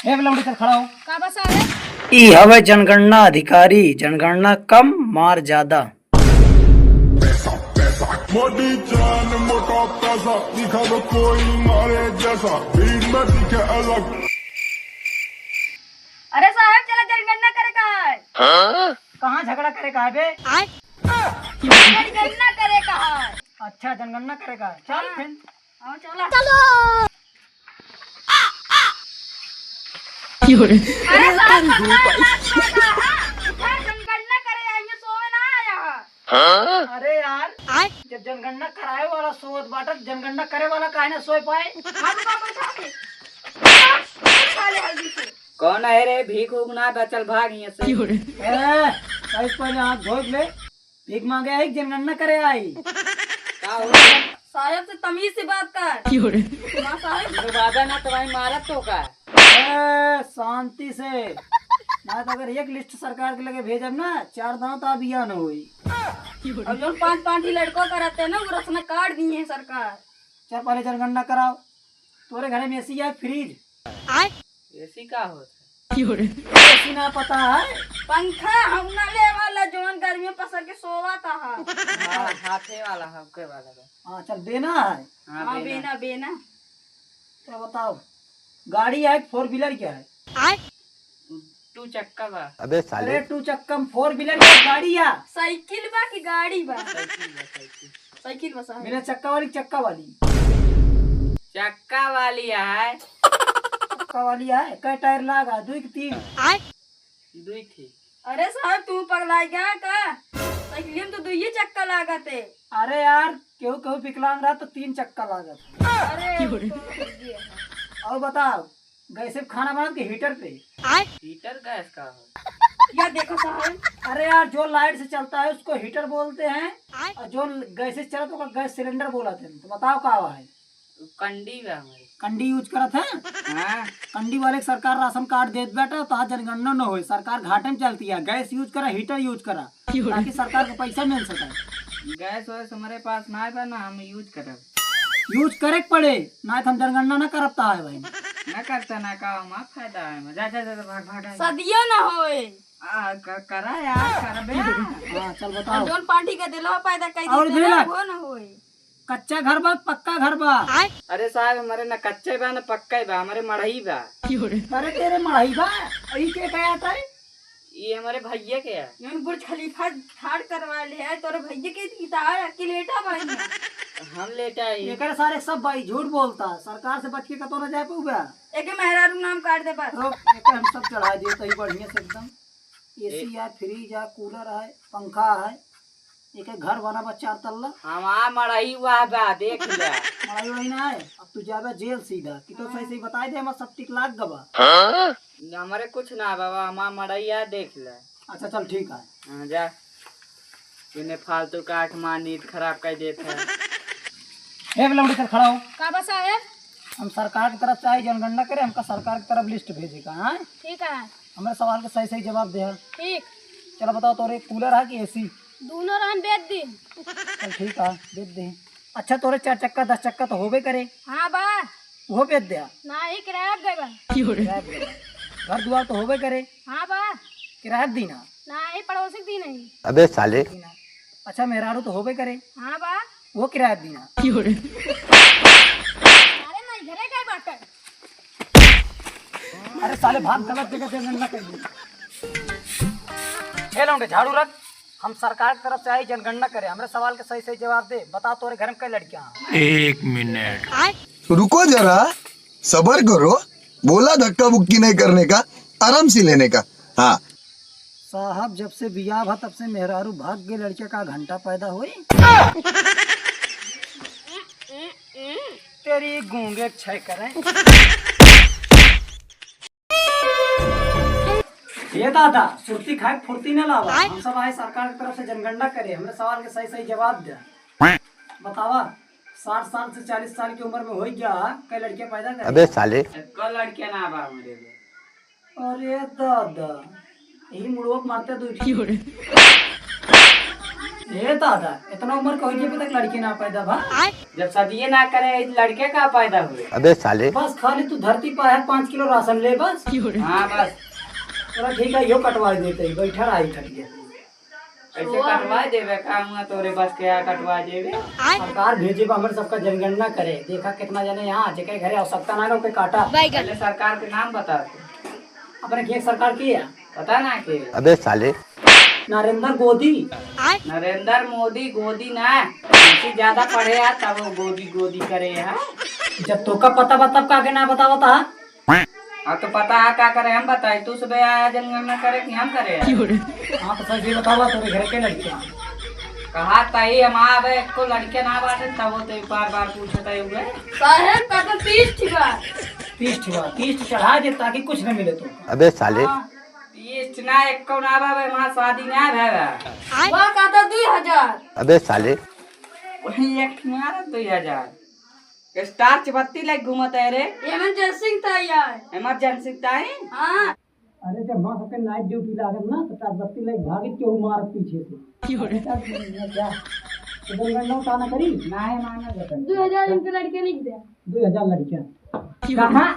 लौंडी चल खड़ा हो। का बस है? ई हवे जनगणना अधिकारी, जनगणना कम मार ज्यादा। मोटी जान मोटा पैसा दिखा दो कोई मारे जैसा भीड़ में दिखे अलग। अरे साहब चला जनगणना करे का है? कहाँ झगड़ा करे का है बे? जनगणना करे का है। अच्छा जनगणना करे का है। चल फिर आओ चलो। अरे साहब जनगणना करे आएंगे सोए ना आया। अरे यार जब जनगणना कराए वाला सोत बाटत जनगणना करे वाला काहे ना सोए पाए। कौन है रे? भीख उगना था, चल भाग यहाँ से। पहले हाथ धो ले। भीख मांगे आई जनगणना करे आई। का हो? साहब से तमीज से बात कर। साहब बाबा ना तुम्हारी मारत तो का? शांति से ना तो अगर एक लिस्ट सरकार के लगे भेजब ना 4 दांव तो बिया न हुई। अब जो 5-5 ही लड़कों कराते हैं ना वो रस्म काट दी है सरकार। चल पहले जनगणना कराओ। तोरे घर में एसी है फ्रिज? ऐसी का होता? एसी ना पता है? पंखा हम ना ले वाला जोन गर्मी में पसर के सोवा था। हाँ, हाथे वाला हफ्के वाला का। हाँ चल देना है। हाँ बेना बेना। तो बताओ गाड़ी है 4 व्हीलर क्या है? 2 चक्का बा। अबे 2 चक्का 4 व्हीलर क्या गाड़ी है? साइकिल बा की गाड़ी बा? साइकिल बा साहब। बिना चक्का वाली चक्का वाली? चक्का वाली है। चक्का वाली है। कै टायर लगा? 2 कि 3? 2 थी। अरे साहब तू पगला गया का? साइकिल में तो 2 ही चक्का लागते। अरे यार केहू केहू विकलांग रहा तो 3 चक्का लागत। अरे और बताओ गैस पे खाना बना के हीटर पे? हीटर गैस का हो? या देखो साहब। अरे यार जो लाइट से चलता है उसको हीटर बोलते हैं और जो गैस से चलता है उसको गैस सिलेंडर बोलते हैं। तो बताओ का है? कंडी बा हमारी। कंडी यूज करत है? हाँ। कंडी वाले के सरकार राशन कार्ड देत बेटा तो आज जनगणना न हो। सरकार घाटे में चलती है। गैस यूज करा हीटर यूज करा ताकि सरकार को पैसा मिल सके। गैस वैस हमारे पास ना है ना, हम यूज करब। यूज करे पड़े ना तो हम जनगणना न करता है भाई। ना करता ना का हमारा फायदा है। जा जा जा भाग भाग। सदियों ना होए। करा यार करबे। हाँ चल बताओ। जोन पार्टी का दिलवा पैदा कर और देते दिला। ना वो ना होए। कच्चा घर बा पक्का घर बा? अरे साहब हमारे ना कच्चे बा ना पक्का बा, हमारे मड़ही बा। अरे तेरे मढ़ाई बा अही के क्या आता है? ये हमारे भैया के है। जोन बुर्ज खलीफा ठाड़ करवा ले है तोरे भैया के किताब अकेलेटा बन। हम लेटा ही। एकरे सारे सब भाई झूठ बोलता। सरकार से बच के कतो न जाए पऊबा। एक मेहरारू नाम काट दे बस। तो एके हम सब चढ़ा दिए तही बढ़िया से एकदम। एसी है, फ्रिज है, कूलर है, पंखा है। एक घर बना बा 4 तल्ला। हमारा मड़ही हुआ बा, देख ले। मढ़ाई वही ना है। अब तू जाबे जेल सीधा कि तो सही सही बताए दे हमारा सब टिक लाग गबा। हमारे कुछ ना बाबा, हमारा मड़ही है, देख ले। अच्छा चल ठीक है। हाँ जा। इन्हें फालतू का 8 माह नींद खराब कर देते हैं। एक लौंडी चल खड़ा हो। का बस है? हम सरकार की तरफ से आई जनगणना करे हमका सरकार की तरफ लिस्ट भेजेगा। हाँ ठीक है। हमारे सवाल का सही सही जवाब दे। ठीक। चलो बताओ तोरे कूलर है कि एसी? दोनों रहन बेच दी। चल ठीक है बेच दे। अच्छा तोरे 4 चक्का 10 चक्का तो होबे करे। हाँ बा। वो बेच दिया। ना ही किराया गए बा। किराया पे। घर द्वार तो होबे करे। हाँ बा। किराया दीना। ना ही पड़ोसी दी नहीं। अबे साले। दीना। अच्छा मेहरारू तो होबे करे। हाँ बा। वो किराया दीना। अरे नहीं घरे गए बाटे। अरे साले भाग गलत जगह से जनगणना कर दी। हे लौंडे झाड़ू रख। हम सरकार की तरफ से आई जनगणना करे हमारे सवाल के सही सही जवाब दे। बता तोरे घर में कई लड़कियां हैं? 1 मिनट रुको जरा, सबर करो। बोला धक्का बुक्की नहीं करने का, आराम से लेने का। हाँ साहब जब से बियाह भा तब से मेहरारू भाग गए लड़के का घंटा पैदा हुई। तेरी गूंगे छय करें। ये दादा सुर्ती खाए फुर्ती न लावा। हम सब आए सरकार की तरफ से जनगणना करे हमें सवाल के सही सही जवाब दे। बतावा 60 साल से 40 साल की उम्र में हो गया कई लड़कियां पैदा कर। अबे साले। कल लड़कियां ना बा हमारे लिए। अरे दादा यही मुड़वक मारते दो। ये दादा इतना उम्र का हो गया, अभी तक लड़की ना पैदा भा। जब शादी ना करे इस लड़के का पैदा हुए। अबे साले। बस खाली तू धरती पर है, 5 किलो राशन ले बस। हाँ बस चलो ठीक है, यो कटवा देते ही, बैठा रहा ही खटिया। ऐसे कटवा देवे काम हुआ तोरे बस क्या कटवा देवे। सरकार भेजे हमारे सबका जनगणना करे, देखा कितना जने यहाँ जेके घरे आवश्यकता ना लोग के काटा। पहले सरकार के नाम बता दे। अपने की सरकार की है, पता ना के अबे साले। नरेंद्र मोदी। नरेंद्र मोदी गोदी ना इससे ज्यादा पढ़े है तब वो गोदी गोदी करे है। जब तो का पता बता का के ना बतावा था। हाँ तो पता है क्या करे हम बताए, तू सुबह आया जनगणना करे कि हम करे। हाँ तो सही बतावा, तेरे घर के लड़कियाँ कहा तही हम आवे को लड़के ना बाटे तब वो तो बार बार पूछता हुए। साहेब का तो 30 ठिका। 30 चढ़ा दे ताकि कुछ न मिले तो। अबे साले। ये चुना एक को ना बाबे वहाँ शादी ना भेगा। वह का तो 2000। अबे साले। वही एक मारा 2000 स्टार चबत्ती लाइक घूमता है रे। इमरजेंसी तैयार। इमरजेंसी ताई। हाँ अरे जब माँ सबके नाइट ड्यूटी लागत ना तो 4 लाख भागी क्यों मार पीछे से। क्या तो जनगणना उतारना करी ना है माना जाता 2000 इनके लड़के लिख दे। 2000 लड़कियाँ। कहाँ